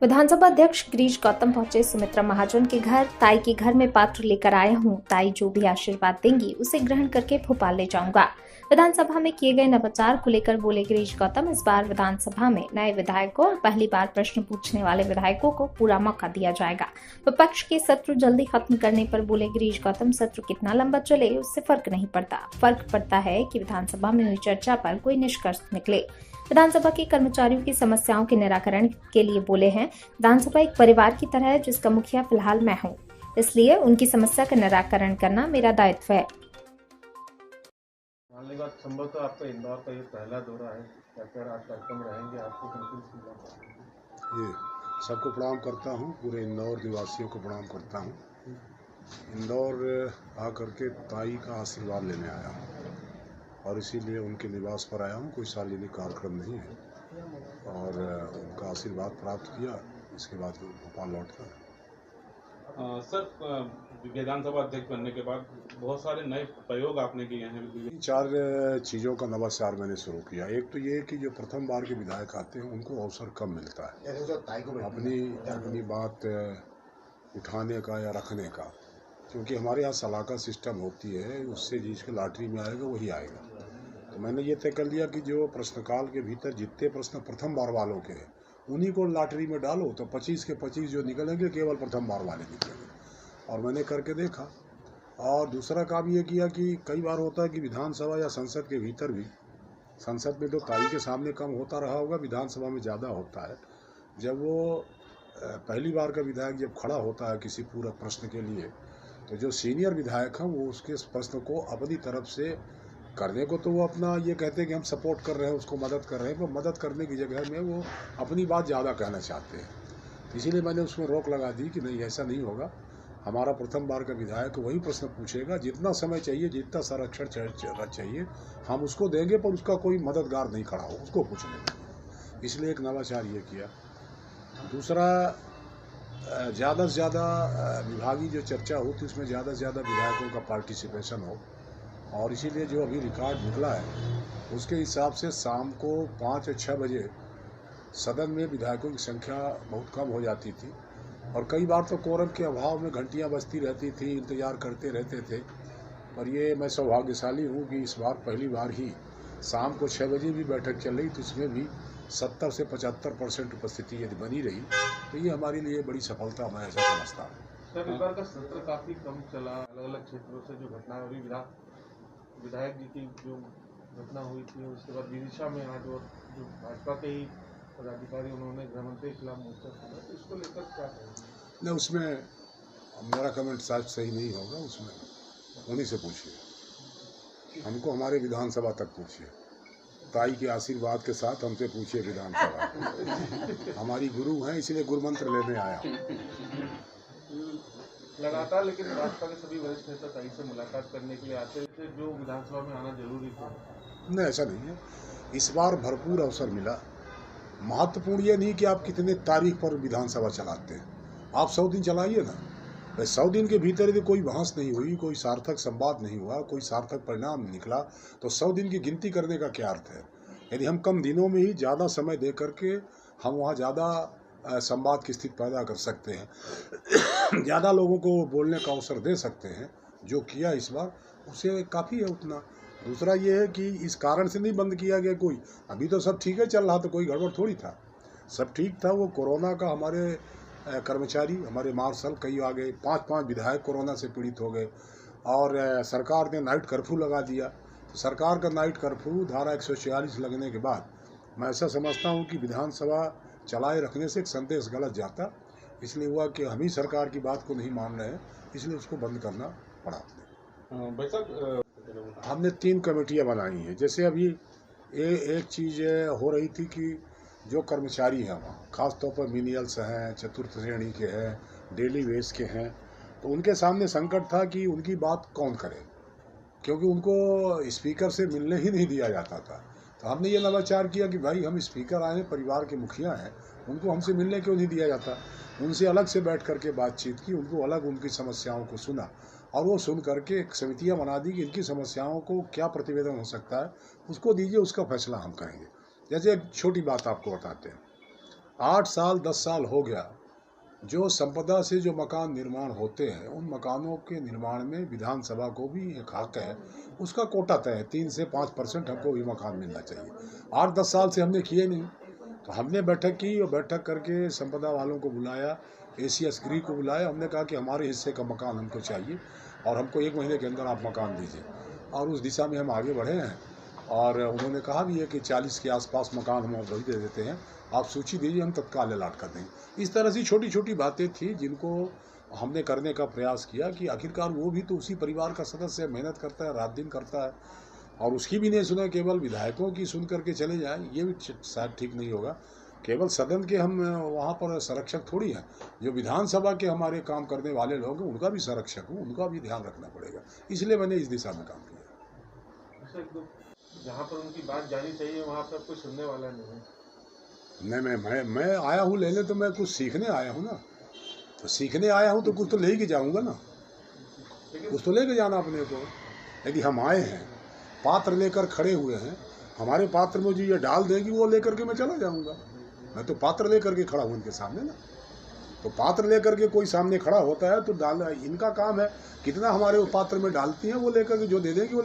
विधानसभा अध्यक्ष गिरीश गौतम पहुंचे सुमित्रा महाजन के घर। ताई के घर में पात्र लेकर आया हूं, ताई जो भी आशीर्वाद देंगी उसे ग्रहण करके भोपाल ले जाऊंगा। विधानसभा में किए गए नवाचार को लेकर बोले गिरीश गौतम। इस बार विधानसभा में नए विधायकों और पहली बार प्रश्न पूछने वाले विधायकों को पूरा मौका दिया जाएगा। विपक्ष के सत्र जल्दी खत्म करने पर बोले गिरीश गौतम, सत्र कितना लंबा चले उससे फर्क नहीं पड़ता, फर्क पड़ता है कि विधानसभा में हुई चर्चा पर कोई निष्कर्ष निकले। विधानसभा के कर्मचारियों की समस्याओं के निराकरण के लिए बोले हैं, विधानसभा एक परिवार की तरह है जिसका मुखिया फिलहाल मैं हूं, इसलिए उनकी समस्या का निराकरण करना मेरा दायित्व है। संभवतः आपका इंदौर का ये पहला दौरा है, क्या आज कार्यक्रम रहेंगे आपको? ये सबको प्रणाम करता हूँ, पूरे इंदौर निवासियों को प्रणाम करता हूँ। इंदौर आकर के ताई का आशीर्वाद लेने आया हूँ और इसीलिए उनके निवास पर आया हूँ। कोई सार्वजनिक कार्यक्रम नहीं है और उनका आशीर्वाद प्राप्त किया, इसके बाद भोपाल लौटता है। सर, विधानसभा अध्यक्ष बनने के बाद बहुत सारे नए प्रयोग आपने किए हैं। 4 चीज़ों का नवाचार मैंने शुरू किया। एक तो ये कि जो प्रथम बार के विधायक आते हैं उनको अवसर कम मिलता है अपनी बात उठाने का या रखने का, क्योंकि हमारे यहाँ सलाहकार सिस्टम होती है, उससे जिसके लॉटरी में आएगा वही आएगा। तो मैंने ये तय कर लिया कि जो प्रश्नकाल के भीतर जितने प्रश्न प्रथम बार वालों के हैं उन्हीं को लॉटरी में डालो, तो 25 के 25 जो निकलेंगे केवल प्रथम बार वाले निकलेंगे। और मैंने करके देखा। और दूसरा काम ये किया कि कई बार होता है कि विधानसभा या संसद के भीतर भी, संसद में तो ताई के सामने कम होता रहा होगा, विधानसभा में ज़्यादा होता है। जब वो पहली बार का विधायक जब खड़ा होता है किसी पूरक प्रश्न के लिए, तो जो सीनियर विधायक हैं वो उसके प्रश्न को अपनी तरफ से करने को तो वो अपना ये कहते हैं कि हम सपोर्ट कर रहे हैं, उसको मदद कर रहे हैं, पर मदद करने की जगह में वो अपनी बात ज़्यादा कहना चाहते हैं। इसीलिए मैंने उसमें रोक लगा दी कि नहीं, ऐसा नहीं होगा। हमारा प्रथम बार का विधायक वही प्रश्न पूछेगा, जितना समय चाहिए, जितना संरक्षण चाहिए हम उसको देंगे, पर उसका कोई मददगार नहीं खड़ा हो, उसको पूछने देंगे। इसलिए एक नवाचार ये किया। दूसरा, ज़्यादा से ज़्यादा विभागीय जो चर्चा होती उसमें ज़्यादा से ज़्यादा विधायकों का पार्टिसिपेशन हो, और इसीलिए जो अभी रिकॉर्ड निकला है उसके हिसाब से शाम को 5 या 6 बजे सदन में विधायकों की संख्या बहुत कम हो जाती थी, और कई बार तो कोरम के अभाव में घंटियां बजती रहती थी, इंतज़ार करते रहते थे। पर ये मैं सौभाग्यशाली हूँ कि इस बार पहली बार ही शाम को 6 बजे भी बैठक चल रही, तो इसमें भी 70 से 75% उपस्थिति यदि बनी रही तो ये हमारे लिए बड़ी सफलता, मैं ऐसा समझता हूँ। सर, इस बार का सत्र काफ़ी कम चला। अलग अलग क्षेत्रों से जो घटना हुई, विधायक जी की जो घटना हुई थी, उसके बाद विदिशा में आज और जो भाजपा के ही पदाधिकारी उन्होंने गृहमंत्री के खिलाफ मोर्चा खोला, तो इसको लेकर क्या कहेंगे? नहीं, उसमें मेरा कमेंट शायद सही नहीं होगा। उसमें उन्हीं से पूछिए, हमको हमारे विधानसभा तक पूछिए, ताई के आशीर्वाद के साथ हमसे पूछिए विधानसभा। हमारी गुरु हैं, इसलिए गुरु मंत्र लेने आया लगातार। लेकिन भाजपा के सभी वरिष्ठ नेता ताई से मुलाकात करने के लिए आते थे, जो विधानसभा में आना जरूरी था। नहीं, ऐसा नहीं है। इस बार भरपूर अवसर मिला। महत्वपूर्ण ये नहीं कि आप कितने तारीख पर विधानसभा चलाते हैं, आप 100 दिन चलाइए ना। 100 दिन के भीतर यदि कोई बहस नहीं हुई, कोई सार्थक संवाद नहीं हुआ, कोई सार्थक परिणाम नहीं निकला, तो 100 दिन की गिनती करने का क्या अर्थ है? यदि हम कम दिनों में ही ज़्यादा समय दे करके हम वहाँ ज़्यादा संवाद की स्थिति पैदा कर सकते हैं, ज़्यादा लोगों को बोलने का अवसर दे सकते हैं, जो किया इस बार उसे काफ़ी है उतना। दूसरा ये है कि इस कारण से नहीं बंद किया गया कोई, अभी तो सब ठीक है चल रहा, तो कोई गड़बड़ थोड़ी था, सब ठीक था। वो कोरोना का हमारे कर्मचारी, हमारे मार्शल कई आ गए, 5-5 विधायक कोरोना से पीड़ित हो गए, और सरकार ने नाइट कर्फ्यू लगा दिया। तो सरकार का नाइट कर्फ्यू धारा 146 लगने के बाद मैं ऐसा समझता हूँ कि विधानसभा चलाए रखने से एक संदेश गलत जाता, इसलिए हुआ कि हम ही सरकार की बात को नहीं मान रहे हैं, इसलिए उसको बंद करना पड़ा। हमने 3 कमेटियाँ बनाई हैं। जैसे अभी एक चीज़ हो रही थी कि जो कर्मचारी हैं वहाँ, ख़ास तौर पर मिनियल्स हैं, चतुर्थ श्रेणी के हैं, डेली वेज के हैं, तो उनके सामने संकट था कि उनकी बात कौन करे, क्योंकि उनको स्पीकर से मिलने ही नहीं दिया जाता था। तो हमने ये नवाचार किया कि भाई हम स्पीकर आए हैं, परिवार के मुखिया हैं, उनको हमसे मिलने क्यों नहीं दिया जाता। उनसे अलग से बैठ करके बातचीत की, उनको अलग उनकी समस्याओं को सुना, और वो सुन करके एक समितियाँ बना दी कि इनकी समस्याओं को क्या प्रतिवेदन हो सकता है, उसको दीजिए, उसका फैसला हम करेंगे। जैसे एक छोटी बात आपको बताते हैं, 8 साल 10 साल हो गया, जो संपदा से जो मकान निर्माण होते हैं उन मकानों के निर्माण में विधानसभा को भी एक हक है, उसका कोटा तय है। 3 से 5% हमको भी मकान मिलना चाहिए। 8-10 साल से हमने किए नहीं, तो हमने बैठक की और बैठक करके संपदा वालों को बुलाया, एसीएस गृह को बुलाया। हमने कहा कि हमारे हिस्से का मकान हमको चाहिए और हमको 1 महीने के अंदर आप मकान दीजिए, और उस दिशा में हम आगे बढ़े हैं। और उन्होंने कहा भी है कि 40 के आसपास मकान हम अभी दे देते हैं, आप सूची दीजिए, हम तत्काल अलाट कर देंगे। इस तरह से छोटी छोटी बातें थी जिनको हमने करने का प्रयास किया कि आखिरकार वो भी तो उसी परिवार का सदस्य है, मेहनत करता है, रात दिन करता है, और उसकी भी नहीं सुने, केवल विधायकों की सुन करके चले जाए, ये भी शायद ठीक नहीं होगा। केवल सदन के हम वहाँ पर संरक्षक थोड़ी हैं, जो विधानसभा के हमारे काम करने वाले लोग हैं उनका भी संरक्षक हूँ, उनका भी ध्यान रखना पड़ेगा, इसलिए मैंने इस दिशा में काम किया। जहाँ पर उनकी बात जानी चाहिए वहाँ पर कोई सुनने वाला नहीं है। नहीं, मैं आया हूँ लेने, तो मैं कुछ सीखने आया हूँ ना, तो सीखने आया हूँ तो कुछ तो ले के जाऊँगा ना, कुछ तो ले के जाना अपने को। यदि हम आए हैं पात्र लेकर खड़े हुए हैं, हमारे पात्र में जो ये डाल देगी वो लेकर के मैं चला जाऊँगा। मैं तो पात्र लेकर के खड़ा हूँ इनके सामने ना, तो पात्र लेकर के कोई सामने खड़ा होता है तो डाल, इनका काम है कितना हमारे पात्र में डालती हैं, वो लेकर के जो दे देंगे वो